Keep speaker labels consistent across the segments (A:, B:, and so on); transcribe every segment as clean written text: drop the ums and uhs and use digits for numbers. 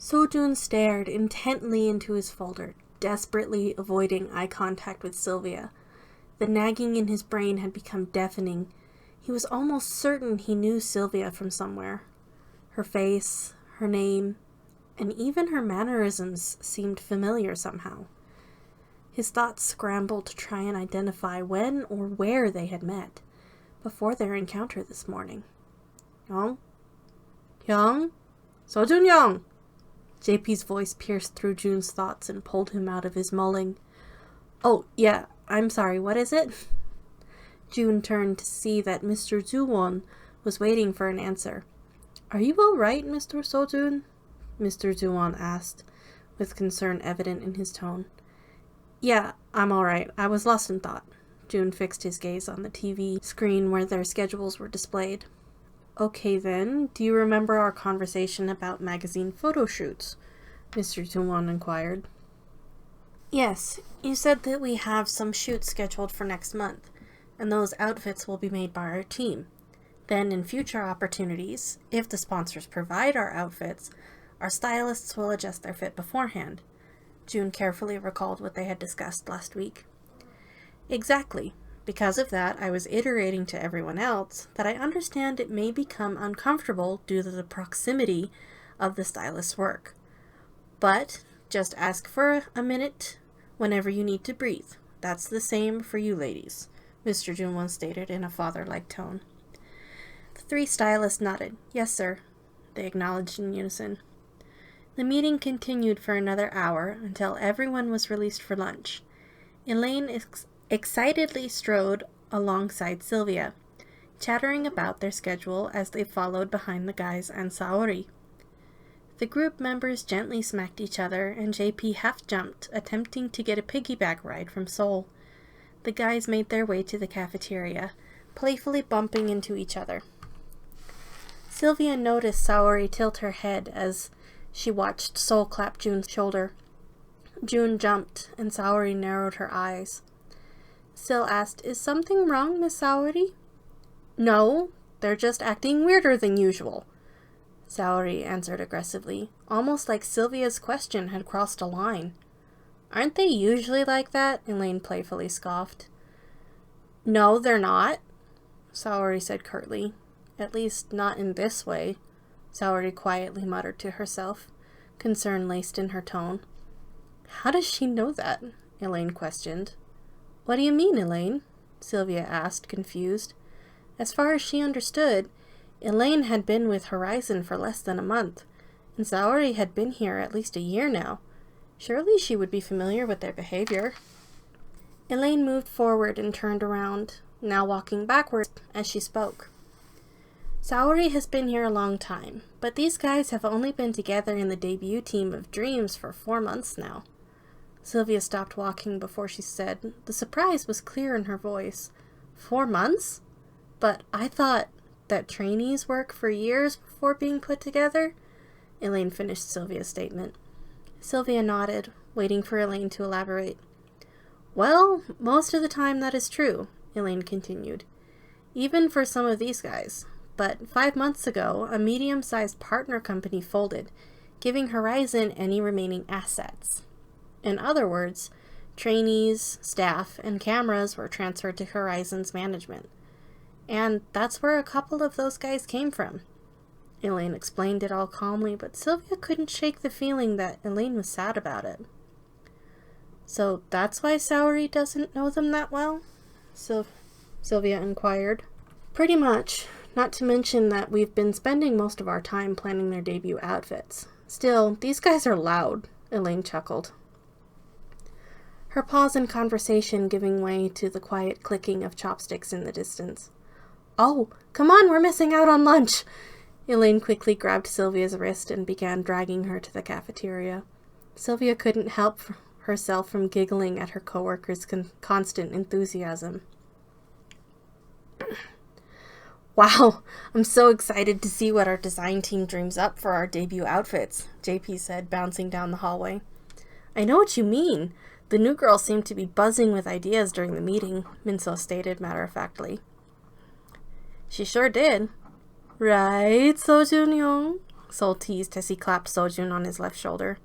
A: Seojun stared intently into his folder, desperately avoiding eye contact with Silvia. The nagging in his brain had become deafening. He was almost certain he knew Silvia from somewhere. Her face, her name, and even her mannerisms seemed familiar somehow. His thoughts scrambled to try and identify when or where they had met before their encounter this morning. Young? Seojun Young! JP's voice pierced through Jun's thoughts and pulled him out of his mulling. Oh, yeah, I'm sorry, what is it? Jun turned to see that Mr. Zuwon was waiting for an answer. Are you all right, Mr. Seojun? Mr. Zuwon asked, with concern evident in his tone. Yeah, I'm all right. I was lost in thought. Jun fixed his gaze on the TV screen where their schedules were displayed. Okay then, do you remember our conversation about magazine photo shoots? Mr. Zuwon inquired. Yes, you said that we have some shoots scheduled for next month, and those outfits will be made by our team. Then in future opportunities, if the sponsors provide our outfits, our stylists will adjust their fit beforehand. Jun carefully recalled what they had discussed last week. Exactly. Because of that, I was iterating to everyone else that I understand it may become uncomfortable due to the proximity of the stylist's work. But just ask for a minute whenever you need to breathe. That's the same for you ladies, Mr. Junwon stated in a father-like tone. The three stylists nodded. Yes, sir, they acknowledged in unison. The meeting continued for another hour until everyone was released for lunch. Elaine excitedly strode alongside Silvia, chattering about their schedule as they followed behind the guys and Saori. The group members gently smacked each other, and JP half-jumped, attempting to get a piggyback ride from Seoul. The guys made their way to the cafeteria, playfully bumping into each other. Silvia noticed Saori tilt her head as she watched Seoul clap Jun's shoulder. Jun jumped, and Saori narrowed her eyes. Sil asked, Is something wrong, Miss Saori? No, they're just acting weirder than usual, Saori answered aggressively, almost like Silvia's question had crossed a line. Aren't they usually like that? Elaine playfully scoffed. No, they're not, Saori said curtly. At least not in this way, Saori quietly muttered to herself, concern laced in her tone. How does she know that? Elaine questioned. What do you mean, Elaine? Silvia asked, confused. As far as she understood, Elaine had been with Horizon for less than a month, and Saori had been here at least a year now. Surely she would be familiar with their behavior. Elaine moved forward and turned around, now walking backward as she spoke. Saori has been here a long time, but these guys have only been together in the debut team of Dreams for 4 months now. Silvia stopped walking before she said, the surprise was clear in her voice. 4 months? But I thought that trainees work for years before being put together? Elaine finished Silvia's statement. Silvia nodded, waiting for Elaine to elaborate. Well, most of the time that is true, Elaine continued. Even for some of these guys. But 5 months ago, a medium-sized partner company folded, giving Horizon any remaining assets. In other words, trainees, staff, and cameras were transferred to Horizon's management. And that's where a couple of those guys came from. Elaine explained it all calmly, but Silvia couldn't shake the feeling that Elaine was sad about it. So that's why Saori doesn't know them that well? Silvia inquired. Pretty much, not to mention that we've been spending most of our time planning their debut outfits. Still, these guys are loud, Elaine chuckled. Her pause in conversation giving way to the quiet clicking of chopsticks in the distance. Oh, come on, we're missing out on lunch! Elaine quickly grabbed Silvia's wrist and began dragging her to the cafeteria. Silvia couldn't help herself from giggling at her coworker's constant enthusiasm. Wow, I'm so excited to see what our design team dreams up for our debut outfits, JP said, bouncing down the hallway. I know what you mean. The new girl seemed to be buzzing with ideas during the meeting, Minso stated matter-of-factly. She sure did. Right, Seojun Young? Sol teased as he clapped Seojun on his left shoulder.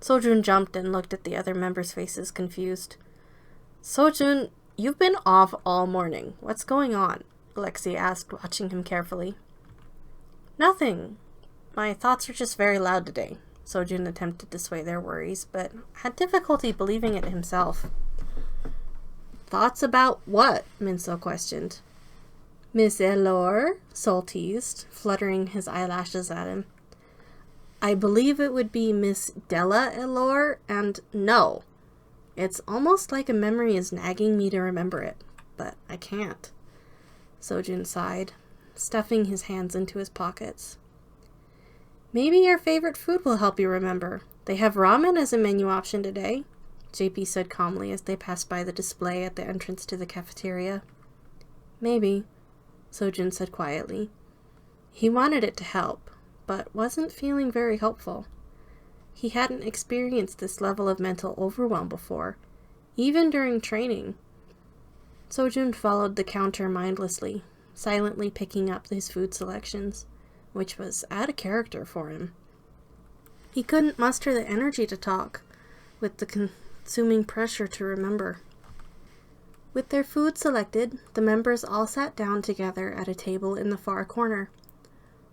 A: Seojun jumped and looked at the other members' faces, confused. Seojun, you've been off all morning. What's going on? Alexei asked, watching him carefully. Nothing. My thoughts are just very loud today. Seojun attempted to sway their worries, but had difficulty believing it himself. Thoughts about what? Minso questioned. Miss Elor? Sol teased, fluttering his eyelashes at him. I believe it would be Miss Della Elor, and no. It's almost like a memory is nagging me to remember it, but I can't. Seojun sighed, stuffing his hands into his pockets. Maybe your favorite food will help you remember. They have ramen as a menu option today, JP said calmly as they passed by the display at the entrance to the cafeteria. Maybe, Seojun said quietly. He wanted it to help, but wasn't feeling very hopeful. He hadn't experienced this level of mental overwhelm before, even during training. Seojun followed the counter mindlessly, silently picking up his food selections, which was out of character for him. He couldn't muster the energy to talk, with the consuming pressure to remember. With their food selected, the members all sat down together at a table in the far corner.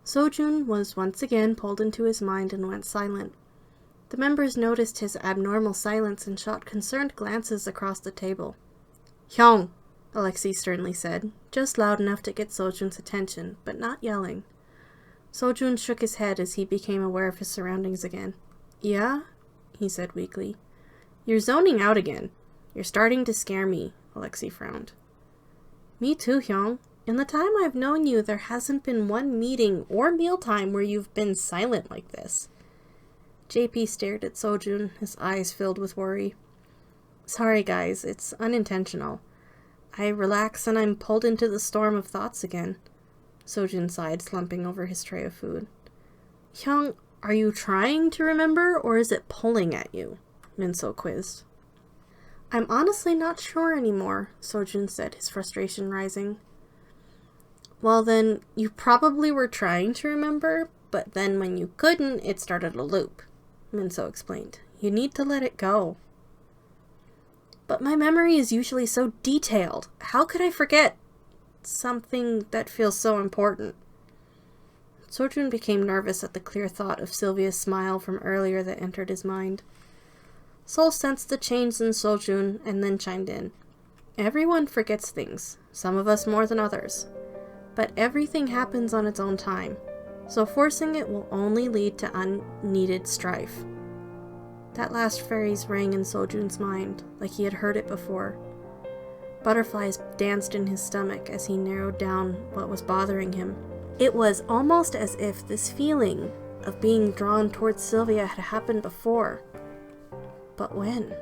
A: Seojun was once again pulled into his mind and went silent. The members noticed his abnormal silence and shot concerned glances across the table. Hyung, Alexei sternly said, just loud enough to get Seojun's attention, but not yelling. Seojun shook his head as he became aware of his surroundings again. Yeah? He said weakly. You're zoning out again. You're starting to scare me, Alexei frowned. Me too, Hyung. In the time I've known you, there hasn't been one meeting or mealtime where you've been silent like this. JP stared at Seojun, his eyes filled with worry. Sorry, guys, it's unintentional. I relax and I'm pulled into the storm of thoughts again. Seojun sighed, slumping over his tray of food. Hyung, are you trying to remember, or is it pulling at you? Minso quizzed. I'm honestly not sure anymore, Seojun said, his frustration rising. Well then, you probably were trying to remember, but then when you couldn't, it started a loop, Minso explained. You need to let it go. But my memory is usually so detailed. How could I forget something that feels so important? Seojun became nervous at the clear thought of Silvia's smile from earlier that entered his mind. Sol sensed the change in Seojun and then chimed in. Everyone forgets things, some of us more than others. But everything happens on its own time, so forcing it will only lead to unneeded strife. That last phrase rang in Seojun's mind, like he had heard it before. Butterflies danced in his stomach as he narrowed down what was bothering him. It was almost as if this feeling of being drawn towards Silvia had happened before. But when?